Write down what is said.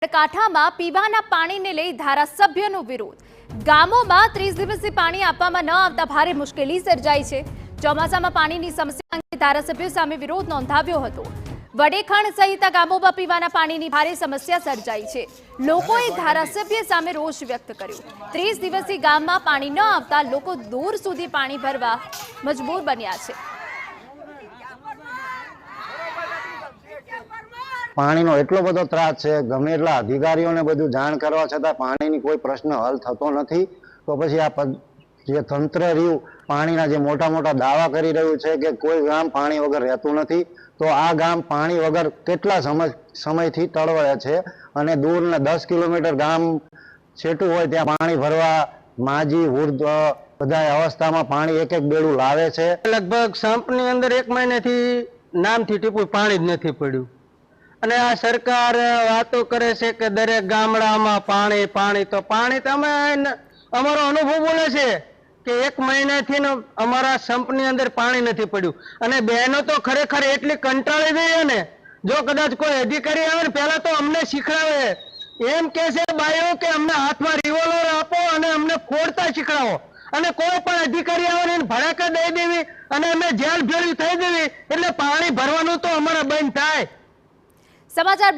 કાંઠામાં પીવાના પાણીને લઈ ધારાસભ્યનો વિરોધ। ગામોમાં 30 દિવસથી પાણી આપવામાં ન આવતા ભારે મુશ્કેલી સર્જાઈ છે। ચોમાસામાં પાણીની સમસ્યા અંગે ધારાસભ્યો સામે વિરોધ નોંધાવ્યો હતો। વડેખણ સહિત ગામોમાં પીવાના પાણીની ભારે સમસ્યા સર્જાઈ છે। લોકોએ ધારાસભ્ય સામે રોષ વ્યક્ત કર્યો। 30 દિવસથી ગામમાં પાણી ન આવતા લોકો દૂર સુધી પાણી ભરવા મજબૂર બન્યા છે। પાણીનો એટલો બધો ત્રાસ છે, ગમે એટલા અધિકારીઓને બધું જાણ કરવા છતાં પાણીની કોઈ પ્રશ્ન હલ થતો નથી। તો પછી આ જે તંત્ર રહ્યું પાણીના જે મોટા મોટા દાવા કરી રહ્યું છે કે કોઈ ગામ પાણી વગર રહેતું નથી, તો આ ગામ પાણી વગર કેટલા સમયથી તળવળે છે અને દૂરના 10 કિલોમીટર ગામ છેટું હોય ત્યાં પાણી ભરવા માજી વૃદ્ધ બધા અવસ્થામાં પાણી એક એક બેડું લાવે છે। લગભગ સંપની અંદર 1 મહિનાથી નામથી ટીપું પાણી જ નથી પડ્યું અને આ સરકાર વાતો કરે છે કે દરેક ગામડામાં પાણી પાણી તો પાણી તો અમે અમારો અનુભવ બોલે છે કે 1 મહિનાથી અમારા સંપની અંદર પાણી નથી પડ્યું અને બહેનો તો ખરેખર એટલી કંટાળી ગઈ ને, જો કદાચ કોઈ અધિકારી આવે ને પહેલા તો અમને શીખડાવે, એમ કે છે બાઈઓ કે અમને હાથમાં રિવોલ્વર આપો અને અમને ફોડતા શીખડાવો અને કોઈ પણ અધિકારી આવે ને ભડાકા દઈ દેવી અને અમે જેલ ભેળી થઈ દેવી એટલે પાણી ભરવાનું તો અમારા બંધ થાય। સમાચાર